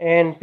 ANP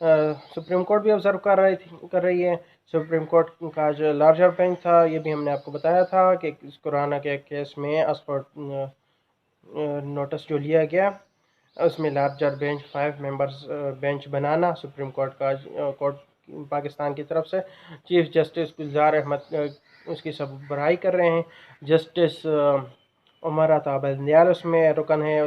supreme court بھی observe کر رہی ہے. سپریم کورٹ کا جو لارجر بینچ تھا، یہ بھی ہم نے آپ کو بتایا تھا کہ اس کورونا کے کیس میں آکسفورڈ نوٹس جو لیا گیا، اس میں لارجر بینچ 5 ممبرز بینچ بنانا سپریم کورٹ کا کورٹ پاکستان کی طرف سے. چیف جسٹس گلزار احمد اس کی سربراہی کر رہے ہیں. جسٹس عمر عطا بندیال اس میں رکن ہے.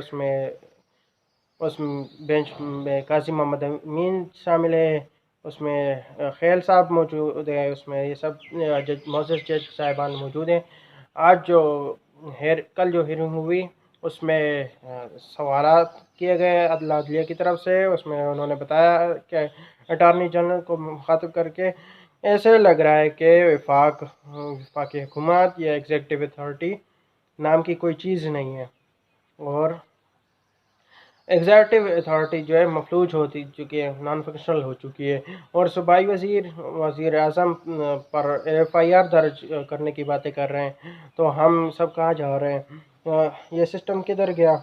اس بینچ میں قاضی محمد امین شامل ہے. اس میں خیل صاحب موجود ہیں. اس میں یہ سب معزز جج صاحبان موجود ہیں. آج کل جو ہیئرنگ ہوئی، اس میں سوالات کیے گئے عدلیہ کی طرف سے. اس میں انہوں نے بتایا کہ اٹارنی جنرل کو مخاطب کر کے ایسے لگ رہا ہے کہ وفاقی حکومت یا ایگزیکٹو اتھارٹی نام کی کوئی چیز نہیں ہے، اور ایگزیکٹو اتھارٹی جو ہے مفلوج ہو چکی ہے، نان فنکشنل ہو چکی ہے. اور صوبائی وزیر اعظم پر FIR درج کرنے کی باتیں کر رہے ہیں. تو ہم سب کہاں جا رہے ہیں؟ یہ سسٹم کدھر گیا؟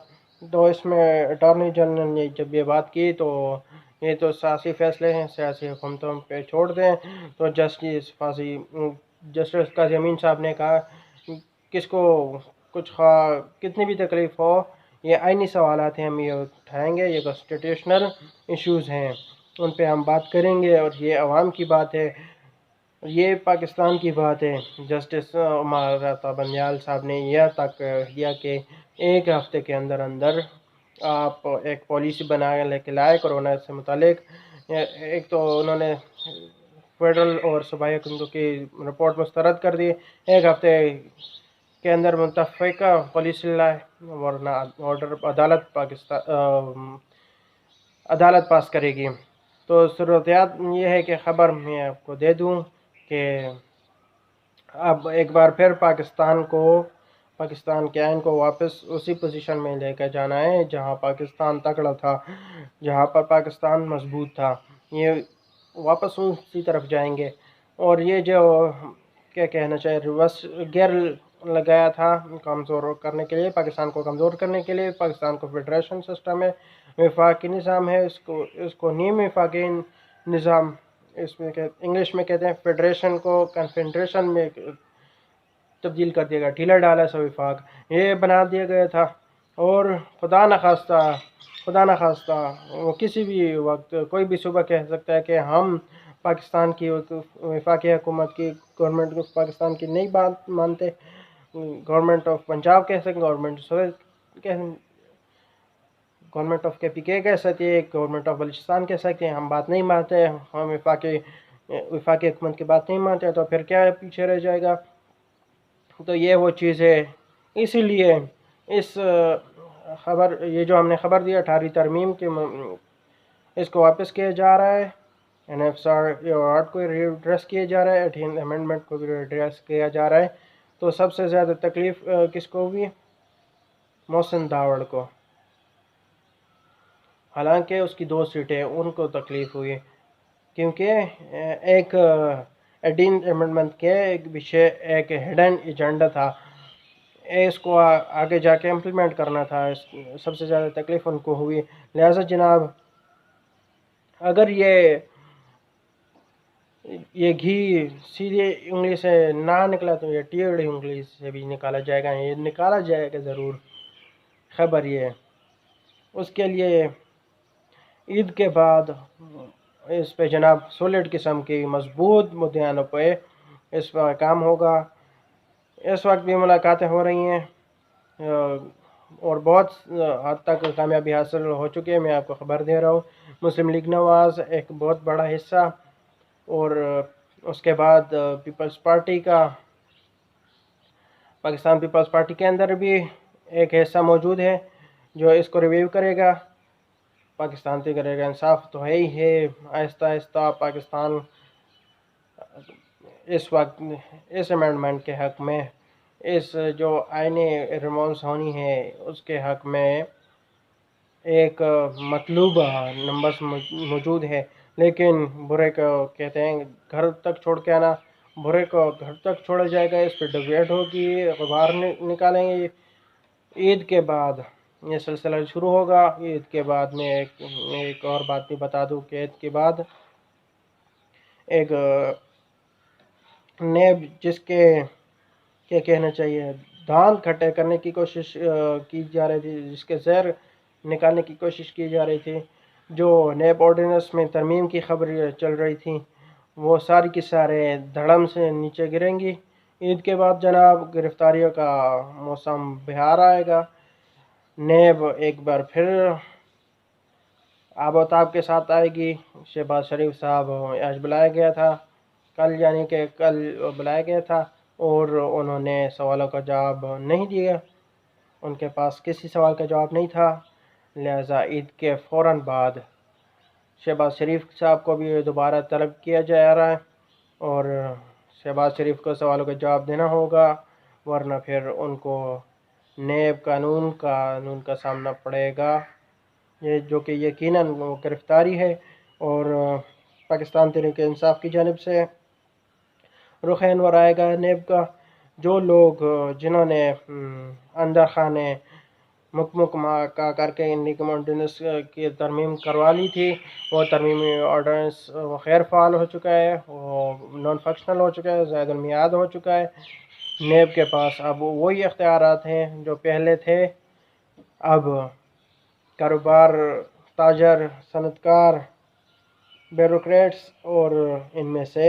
تو اس میں اٹارنی جنرل نے جب یہ بات کی تو یہ تو سیاسی فیصلے ہیں، سیاسی حکومتوں پہ چھوڑ دیں. تو جسٹس قاضی امین صاحب نے کہا کس کو کتنی بھی تکلیف ہو، یہ آئینی سوالات ہیں، ہم یہ اٹھائیں گے، یہ کانسٹیٹیوشنل ایشوز ہیں، ان پہ ہم بات کریں گے، اور یہ عوام کی بات ہے، یہ پاکستان کی بات ہے. جسٹس عمر عطا بندیال صاحب نے یہ تک دیا کہ ایک ہفتے کے اندر آپ ایک پالیسی بنا لے کے لائے کورونا سے متعلق. ایک تو انہوں نے فیڈرل اور صوبائی حکومتوں کی رپورٹ مسترد کر دی، ایک ہفتے کے اندر متفقہ پالیسی لائے، ورنہ عدالت پاس کرے گی. تو صورتحال یہ ہے کہ خبر میں آپ کو دے دوں کہ اب ایک بار پھر پاکستان کے آئین کو واپس اسی پوزیشن میں لے کے جانا ہے جہاں پاکستان تکڑا تھا، جہاں پر پاکستان مضبوط تھا. یہ واپس اسی طرف جائیں گے. اور یہ جو کیا کہنا چاہیے ریورس گیئر لگایا تھا کمزور کرنے کے لیے، پاکستان کو کمزور کرنے کے لیے. پاکستان کو فیڈریشن سسٹم ہے، وفاقی نظام ہے، اس کو نیم وفاقی نظام، اس میں انگلش میں کہتے ہیں فیڈریشن کو کنفیڈریشن میں تبدیل کر دیا گیا، ڈھیلا ڈالا سا وفاق یہ بنا دیا گیا تھا. اور خدا نخواستہ وہ کسی بھی وقت کوئی بھی صوبہ کہہ سکتا ہے کہ ہم پاکستان کی وفاقی حکومت کی گورنمنٹ پاکستان کی نہیں بات مانتے. گورنمنٹ آف پنجاب کہہ سکتے، گورنمنٹ آف KPK کہہ سکتے ہیں، گورنمنٹ آف بلوچستان کہہ سکتے ہیں ہم بات نہیں مانتے، ہم وفاقی حکومت کی بات نہیں مانتے. تو پھر کیا پیچھے رہ جائے گا؟ تو یہ وہ چیز ہے. اسی لیے یہ جو ہم نے خبر دی 18 ترمیم کے اس کو واپس کیا جا رہا ہے، NFR کو ریڈریس کیا جا رہا ہے، 18 امینڈمنٹ کو بھی ریڈریس کیا جا رہا ہے. تو سب سے زیادہ تکلیف کس کو ہوئی؟ محسن داوڑ کو، حالانکہ اس کی 2 سیٹیں ان کو تکلیف ہوئی، کیونکہ ایک 18 امینڈمنٹ کے پیچھے ایک ہڈن ایجنڈا تھا، اس کو آگے جا کے امپلیمنٹ کرنا تھا. سب سے زیادہ تکلیف ان کو ہوئی. لہذا جناب، اگر یہ گھی سیدھے انگلی سے نہ نکلا تو یہ ٹیڑھی انگلی سے بھی نکالا جائے گا، یہ نکالا جائے گا ضرور. خبر یہ اس کے لیے عید کے بعد اس پہ جناب سولڈ قسم کی مضبوط مدعیوں پہ اس پر کام ہوگا. اس وقت بھی ملاقاتیں ہو رہی ہیں اور بہت حد تک کامیابی حاصل ہو چکی ہے. میں آپ کو خبر دے رہا ہوں، مسلم لیگ نواز ایک بہت بڑا حصہ، اور اس کے بعد پیپلز پارٹی کا، پاکستان پیپلز پارٹی کے اندر بھی ایک حصہ موجود ہے جو اس کو ریویو کرے گا، پاکستان سے کرے گا. انصاف تو ہے ہی ہے. آہستہ آہستہ پاکستان اس وقت اس امینڈمنٹ کے حق میں، اس جو آئینی ریمونس ہونی ہے اس کے حق میں ایک مطلوبہ نمبرز موجود ہے. لیکن برے کو کہتے ہیں گھر تک چھوڑ کے آنا، برے کو گھر تک چھوڑا جائے گا. اس پہ ڈبیٹ ہوگی، غبار نکالیں گے. عید کے بعد یہ سلسلہ شروع ہوگا عید کے بعد میں ایک اور بات بھی بتا دوں کہ عید کے بعد ایک نیب جس کے کیا کہنا چاہیے دھان کھٹے کرنے کی کوشش کی جا رہی تھی، جس کے زہر نکالنے کی کوشش کی جا رہی تھی، جو نیب آرڈیننس میں ترمیم کی خبر چل رہی تھی، وہ ساری کی سارے دھڑم سے نیچے گریں گی۔ عید کے بعد جناب گرفتاریوں کا موسم بہار آئے گا، نیب ایک بار پھر آب و تاب کے ساتھ آئے گی۔ شہباز شریف صاحب آج بلایا گیا تھا، کل یعنی کہ کل بلایا گیا تھا اور انہوں نے سوالوں کا جواب نہیں دیا، ان کے پاس کسی سوال کا جواب نہیں تھا، لہذا عید کے فوراً بعد شہباز شریف صاحب کو بھی دوبارہ طلب کیا جا رہا ہے اور شہباز شریف کو سوالوں کا جواب دینا ہوگا، ورنہ پھر ان کو نیب قانون کا سامنا پڑے گا، یہ جو کہ یقیناً گرفتاری ہے۔ اور پاکستان تحریک انصاف کی جانب سے رخ انور آئے گا نیب کا۔ جو لوگ جنہوں نے اندر خانے مکمہ کا کر کے انڈیم آرڈیننس کی ترمیم کروا لی تھی، وہ ترمیمی آرڈیننس غیر فعال ہو چکا ہے، وہ نان فنکشنل ہو چکا ہے، زائد المیعاد ہو چکا ہے۔ نیب کے پاس اب وہی اختیارات ہیں جو پہلے تھے۔ اب کاروبار، تاجر، صنعت کار، بیوروکریٹس اور ان میں سے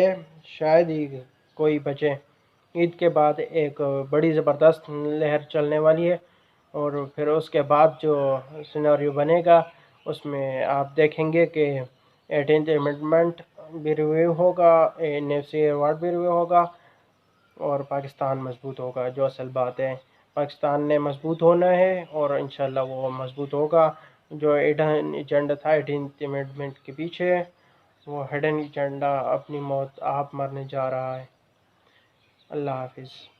شاید ہی کوئی بچے۔ عید کے بعد ایک بڑی زبردست لہر چلنے والی ہے اور پھر اس کے بعد جو سیناریو بنے گا اس میں آپ دیکھیں گے کہ 18th امنڈمنٹ بھی ریویو ہوگا، NFC ایوارڈ بھی ریویو ہوگا اور پاکستان مضبوط ہوگا۔ جو اصل بات ہے پاکستان نے مضبوط ہونا ہے اور انشاءاللہ وہ مضبوط ہوگا۔ جو ایڈن ایجنڈا تھا 18th امنڈمنٹ کے پیچھے، وہ ہڈن ایجنڈا اپنی موت آپ مرنے جا رہا ہے۔ اللہ حافظ۔